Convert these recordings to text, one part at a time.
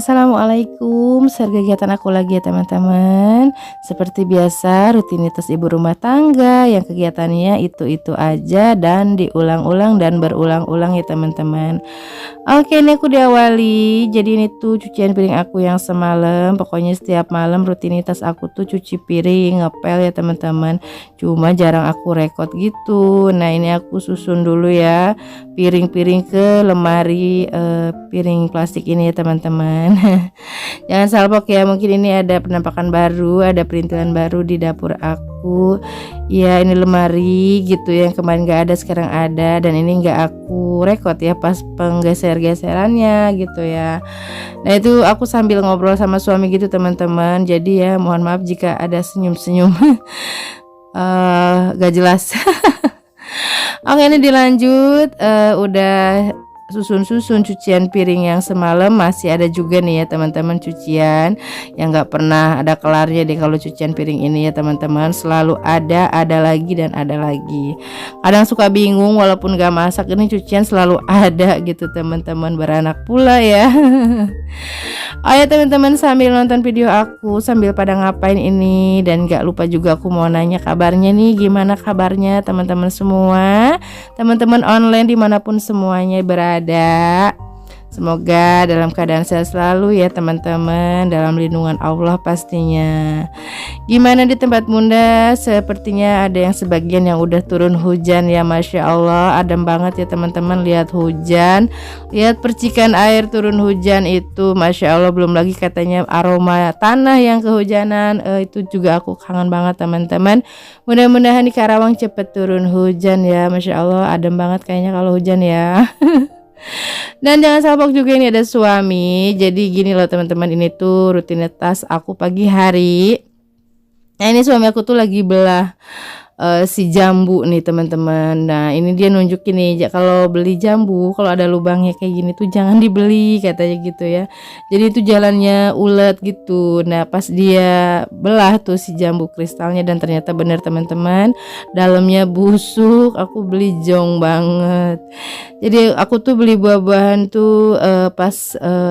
Assalamualaikum. Kegiatan aku lagi ya teman-teman. Seperti biasa rutinitas ibu rumah tangga yang kegiatannya itu aja dan diulang-ulang dan berulang-ulang ya teman-teman. Oke, ini aku diawali. Jadi ini tuh cucian piring aku yang semalam. Pokoknya setiap malam rutinitas aku tuh cuci piring, ngepel ya teman-teman. Cuma jarang aku rekod gitu. Nah, ini aku susun dulu ya piring-piring ke lemari piring plastik ini ya teman-teman. Jangan salpok ya, mungkin ini ada penampakan baru, ada perintilan baru di dapur aku. Ya, ini lemari gitu yang kemarin gak ada sekarang ada, dan ini gak aku rekod ya pas penggeser-geserannya gitu ya. Nah, itu aku sambil ngobrol sama suami gitu teman-teman. Jadi ya mohon maaf jika ada senyum-senyum gak jelas. Oke, ini dilanjut. Udah susun cucian piring yang semalam, masih ada juga nih ya teman-teman cucian yang nggak pernah ada kelarnya deh. Kalau cucian piring ini ya teman-teman selalu ada lagi dan ada lagi. Kadang suka bingung walaupun gak masak, ini cucian selalu ada gitu teman-teman, beranak pula ya. Oh ya teman-teman, sambil nonton video aku sambil pada ngapain ini, dan gak lupa juga aku mau nanya kabarnya nih, gimana kabarnya teman-teman semua, teman-teman online dimanapun semuanya berada. Semoga dalam keadaan sehat selalu ya teman-teman, dalam lindungan Allah pastinya. Gimana di tempat bunda? Sepertinya ada yang sebagian yang udah turun hujan ya, Masya Allah, adem banget ya teman-teman. Lihat hujan, lihat percikan air turun hujan itu, Masya Allah. Belum lagi katanya aroma tanah yang kehujanan, itu juga aku kangen banget teman-teman. Mudah-mudahan di Karawang cepet turun hujan ya, Masya Allah, adem banget kayaknya kalau hujan ya. Dan jangan salpok juga, ini ada suami. Jadi gini loh teman-teman, ini tuh rutinitas aku pagi hari. Nah, ini suami aku tuh lagi belah si jambu nih teman-teman. Nah, ini dia nunjukin nih, kalau beli jambu kalau ada lubangnya kayak gini tuh jangan dibeli katanya gitu ya. Jadi itu jalannya ulet gitu. Nah, pas dia belah tuh si jambu kristalnya, dan ternyata bener teman-teman, dalamnya busuk. Aku beli jong banget. Jadi aku tuh beli buah-buahan tuh pas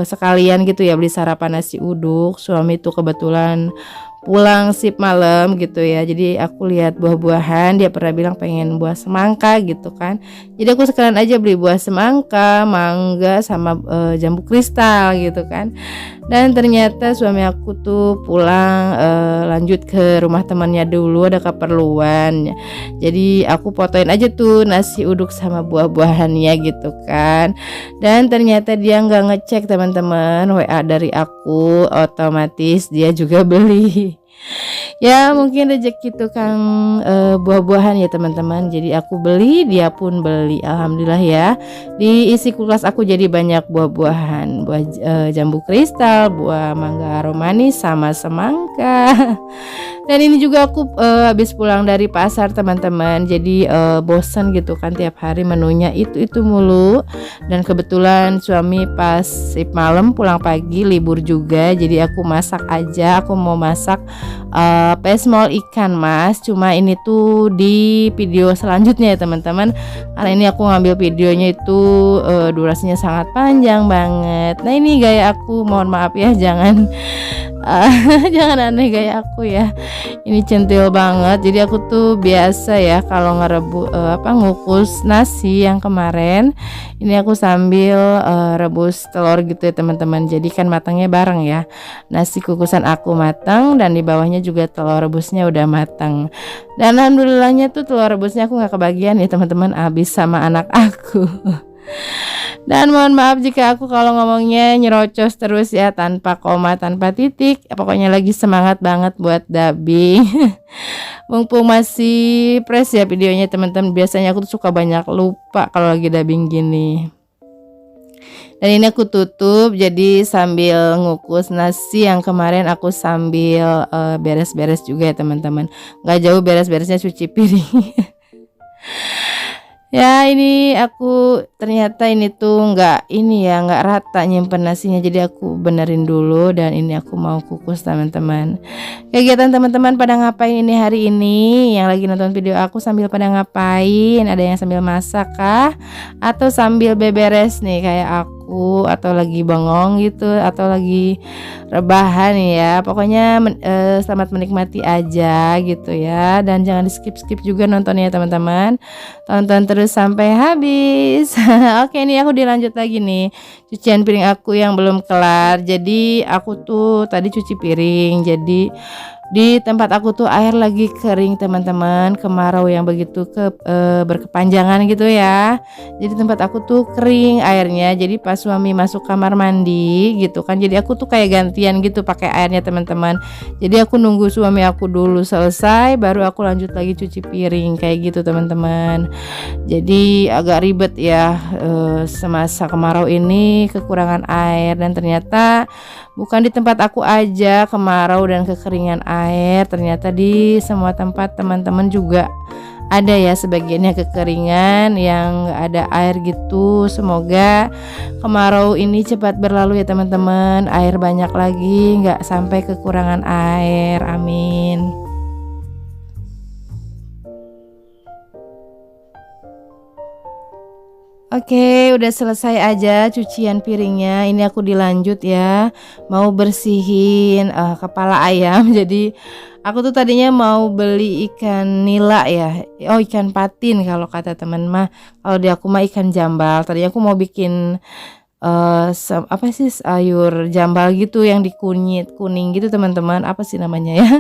sekalian gitu ya, beli sarapan nasi uduk. Suami tuh kebetulan pulang sip malam gitu ya. Jadi aku lihat buah-buahan, dia pernah bilang pengen buah semangka gitu kan. Jadi aku sekalian aja beli buah semangka, mangga, sama jambu kristal gitu kan. Dan ternyata suami aku tuh pulang lanjut ke rumah temannya dulu, ada keperluan. Jadi aku fotoin aja tuh nasi uduk sama buah-buahannya gitu kan. Dan ternyata dia nggak ngecek teman-teman WA dari aku, otomatis dia juga beli. Ya mungkin rezeki tukang buah-buahan ya teman-teman. Jadi aku beli, dia pun beli. Alhamdulillah ya. Di isi kulkas aku jadi banyak buah-buahan, buah jambu kristal, buah mangga aromanis, sama semangka. Dan ini juga aku habis pulang dari pasar teman-teman. Jadi bosan gitu kan tiap hari menunya itu mulu. Dan kebetulan suami pas sip malam pulang pagi, libur juga. Jadi aku masak aja. Aku mau masak pesmol ikan mas. Cuma ini tuh di video selanjutnya ya teman-teman, karena ini aku ngambil videonya itu durasinya sangat panjang banget. Nah, ini gaya aku, mohon maaf ya, jangan jangan aneh gaya aku ya. Ini centil banget. Jadi aku tuh biasa ya kalau ngukus nasi yang kemarin, ini aku sambil rebus telur gitu ya teman-teman. Jadi kan matangnya bareng ya. Nasi kukusan aku matang, dan di bawahnya juga telur rebusnya udah matang. Dan alhamdulillahnya tuh telur rebusnya aku nggak kebagian ya teman-teman, habis sama anak aku. Dan mohon maaf jika aku kalau ngomongnya nyerocos terus ya, tanpa koma, tanpa titik. Pokoknya lagi semangat banget buat dubbing. Mumpung masih fresh ya videonya teman-teman. Biasanya aku tuh suka banyak lupa kalau lagi dubbing gini. Dan ini aku tutup, jadi sambil ngukus nasi yang kemarin aku sambil beres-beres juga ya teman-teman. Gak jauh beres-beresnya cuci piring. Ya, ini aku ternyata ini tuh nggak rata nyimpen nasinya, jadi aku benerin dulu. Dan ini aku mau kukus teman-teman. Kegiatan teman-teman pada ngapain ini hari ini? Yang lagi nonton video aku sambil pada ngapain? Ada yang sambil masak kah? Atau sambil beberes nih kayak aku? aku atau lagi bengong gitu atau lagi rebahan ya. Pokoknya selamat menikmati aja gitu ya, dan jangan di skip juga nontonnya teman-teman. Tonton terus sampai habis. Oke, ini aku dilanjut lagi nih cucian piring aku yang belum kelar. Jadi aku tuh tadi cuci piring, jadi di tempat aku tuh air lagi kering teman-teman, kemarau yang begitu berkepanjangan gitu ya. Jadi tempat aku tuh kering airnya. Jadi pas suami masuk kamar mandi gitu kan, jadi aku tuh kayak gantian gitu pakai airnya teman-teman. Jadi aku nunggu suami aku dulu selesai, baru aku lanjut lagi cuci piring kayak gitu teman-teman. Jadi agak ribet ya semasa kemarau ini, kekurangan air. Dan ternyata bukan di tempat aku aja kemarau dan kekeringan air, ternyata di semua tempat teman-teman juga ada ya sebagiannya kekeringan yang gak ada air gitu. Semoga kemarau ini cepat berlalu ya teman-teman, air banyak lagi, gak sampai kekurangan air, amin. Oke, udah selesai aja cucian piringnya. Ini aku dilanjut ya, mau bersihin kepala ayam. Jadi aku tuh tadinya mau beli ikan nila ya. Oh, ikan patin kalau kata teman mah. Kalau di aku mah ikan jambal. Tadi aku mau bikin apa sih, sayur jambal gitu yang dikunyit kuning gitu teman-teman. Apa sih namanya ya?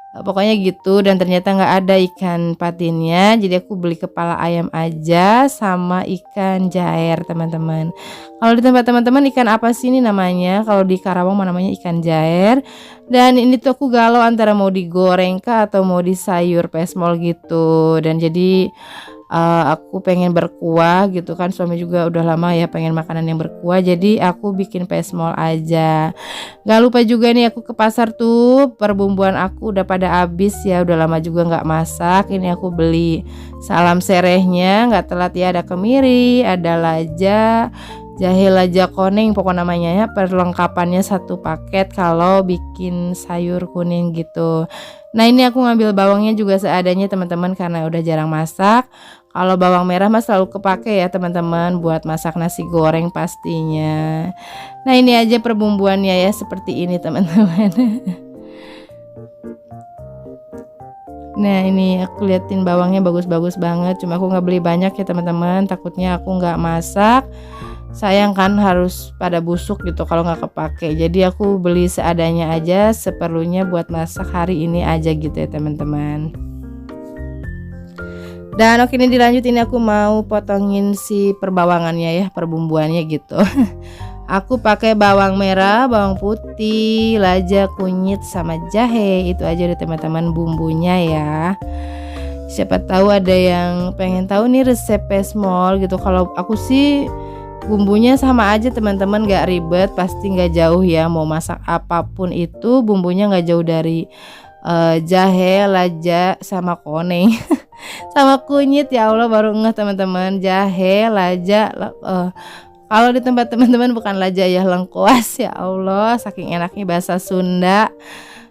Pokoknya gitu, dan ternyata nggak ada ikan patinnya, jadi aku beli kepala ayam aja sama ikan jair teman-teman. Kalau di tempat teman-teman ikan apa sih ini namanya? Kalau di Karawang namanya ikan jair. Dan ini tuh aku galau antara mau digoreng kah atau mau disayur pesmol gitu. Dan jadi aku pengen berkuah gitu kan, suami juga udah lama ya pengen makanan yang berkuah, jadi aku bikin pesmol aja. Gak lupa juga nih aku ke pasar tuh, perbumbuan aku udah pada habis ya, udah lama juga nggak masak. Ini aku beli salam serehnya, nggak telat ya, ada kemiri, ada laja, jahe laja koneng pokok namanya ya, perlengkapannya satu paket kalau bikin sayur kuning gitu. Nah ini aku ngambil bawangnya juga seadanya teman-teman karena udah jarang masak. Kalau bawang merah mas selalu kepake ya teman-teman buat masak nasi goreng pastinya. Nah ini aja perbumbuannya ya, seperti ini teman-teman. Nah ini aku liatin bawangnya bagus-bagus banget, cuma aku nggak beli banyak ya teman-teman, takutnya aku nggak masak. Sayang kan harus pada busuk gitu kalau nggak kepake. Jadi aku beli seadanya aja, seperlunya buat masak hari ini aja gitu ya teman-teman. Dan oke, ini dilanjut, ini aku mau potongin si perbawangannya ya, perbumbuannya gitu. Aku pakai bawang merah, bawang putih, laja, kunyit sama jahe. Itu aja deh teman-teman bumbunya ya. Siapa tahu ada yang pengen tahu nih resep pesmol gitu. Kalau aku sih bumbunya sama aja teman-teman, gak ribet, pasti gak jauh ya. Mau masak apapun itu bumbunya gak jauh dari jahe, laja, sama koneng. Sama kunyit, ya Allah baru ngeh teman-teman, jahe, laja, kalau di tempat teman-teman bukan laja ya, lengkuas. Ya Allah saking enaknya bahasa Sunda.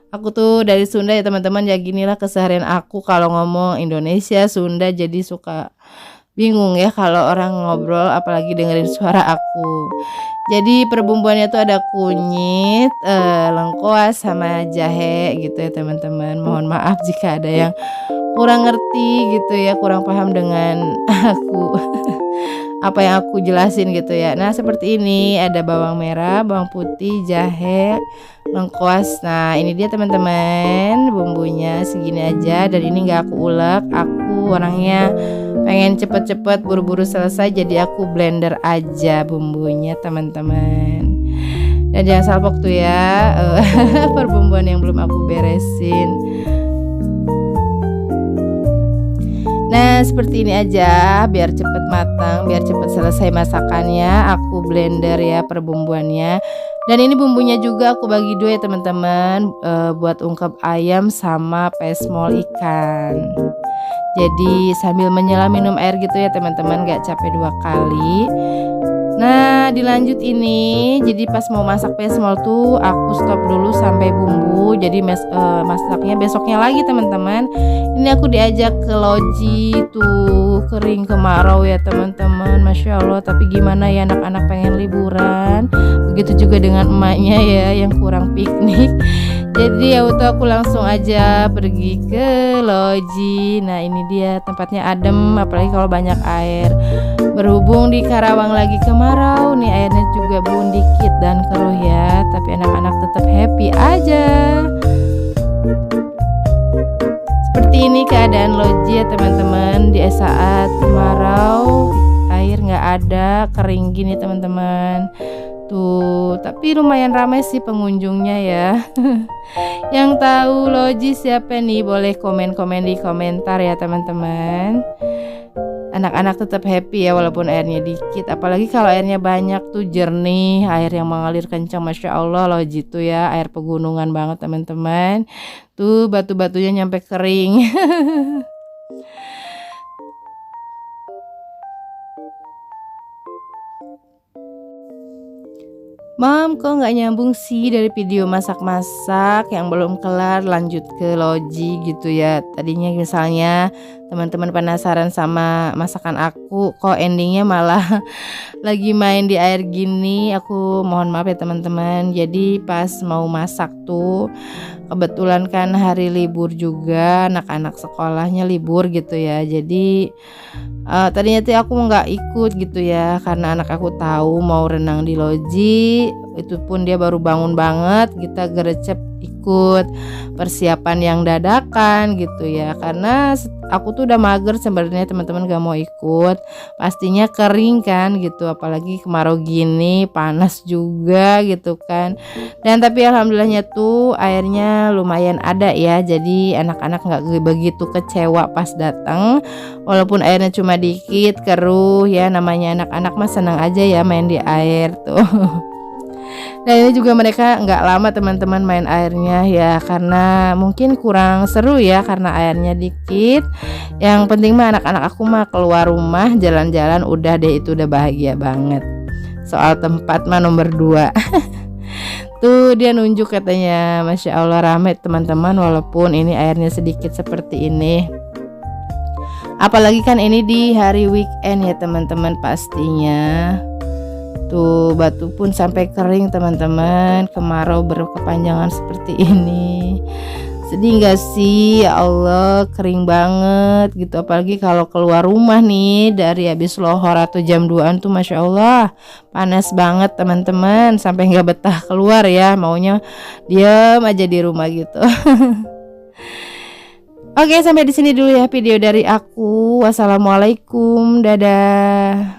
Aku tuh dari Sunda ya teman-teman, ya ginilah keseharian aku kalau ngomong Indonesia Sunda, jadi suka bingung ya kalau orang ngobrol apalagi dengerin suara aku. Jadi perbumbuannya tuh ada kunyit, lengkuas sama jahe gitu ya teman-teman. Mohon maaf jika ada yang kurang ngerti gitu ya, kurang paham dengan aku apa yang aku jelasin gitu ya. Nah seperti ini, ada bawang merah, bawang putih, jahe, lengkuas. Nah ini dia teman-teman, bumbunya segini aja, dan ini gak aku ulek. Aku orangnya pengen cepet-cepet buru-buru selesai, jadi aku blender aja bumbunya teman-teman. Dan jangan salpok tuh ya perbumbuan yang belum aku beresin. Nah seperti ini aja, biar cepet matang, biar cepet selesai masakannya, aku blender ya perbumbuannya. Dan ini bumbunya juga aku bagi dua ya teman-teman, buat ungkep ayam sama pesmol ikan. Jadi sambil menyelam minum air gitu ya teman-teman, gak capek dua kali. Nah dilanjut ini, jadi pas mau masak pesmol tuh aku stop dulu sampai bumbu, jadi masaknya besoknya lagi teman-teman. Ini aku diajak ke loji tuh kering kemarau ya teman-teman, Masya Allah. Tapi gimana ya, anak-anak pengen liburan, begitu juga dengan emaknya ya yang kurang piknik. Jadi ya udah aku langsung aja pergi ke loji. Nah ini dia tempatnya adem, apalagi kalau banyak air. Berhubung di Karawang lagi kemarau nih, airnya juga belum dikit dan keruh ya, tapi anak-anak tetap happy aja. Seperti ini keadaan loji ya teman-teman, di saat kemarau air nggak ada, kering gini teman-teman. Tuh, tapi lumayan ramai sih pengunjungnya ya. Yang tahu loji siapa nih, boleh komen-komen di komentar ya teman-teman. Anak-anak tetap happy ya walaupun airnya dikit, apalagi kalau airnya banyak tuh jernih, air yang mengalir kencang, Masya Allah. Loji tuh ya air pegunungan banget teman-teman. Tuh batu-batunya nyampe kering. Mam, kok nggak nyambung sih dari video masak-masak yang belum kelar lanjut ke loji gitu ya. Tadinya misalnya teman-teman penasaran sama masakan aku, kok endingnya malah lagi main di air gini. Aku mohon maaf ya teman-teman. Jadi pas mau masak tuh kebetulan kan hari libur juga, anak-anak sekolahnya libur gitu ya. Jadi tadinya tuh aku nggak ikut gitu ya, karena anak aku tahu mau renang di loji. Itu pun dia baru bangun banget, kita gercep ikut persiapan yang dadakan gitu ya, karena aku tuh udah mager sebenarnya teman-teman, gak mau ikut, pastinya kering kan gitu, apalagi kemarau gini panas juga gitu kan. Dan tapi alhamdulillahnya tuh airnya lumayan ada ya, jadi anak-anak gak begitu kecewa pas datang, walaupun airnya cuma dikit keruh ya, namanya anak-anak mah senang aja ya main di air tuh. Dan ini juga mereka nggak lama teman-teman main airnya ya, karena mungkin kurang seru ya karena airnya dikit. Yang penting mah anak-anak aku mah keluar rumah jalan-jalan udah deh, itu udah bahagia banget. Soal tempat mah nomor 2. Tuh dia nunjuk katanya, Masya Allah ramai teman-teman, walaupun ini airnya sedikit seperti ini. Apalagi kan ini di hari weekend ya teman-teman pastinya. Tuh batu pun sampai kering teman-teman, kemarau berkepanjangan seperti ini. Sedih gak sih? Ya Allah, kering banget gitu. Apalagi kalau keluar rumah nih dari habis lohor atau jam 2an tuh Masya Allah panas banget teman-teman, sampai gak betah keluar ya, maunya diam aja di rumah gitu. Oke, sampai di sini dulu ya video dari aku. Wassalamualaikum, dadah.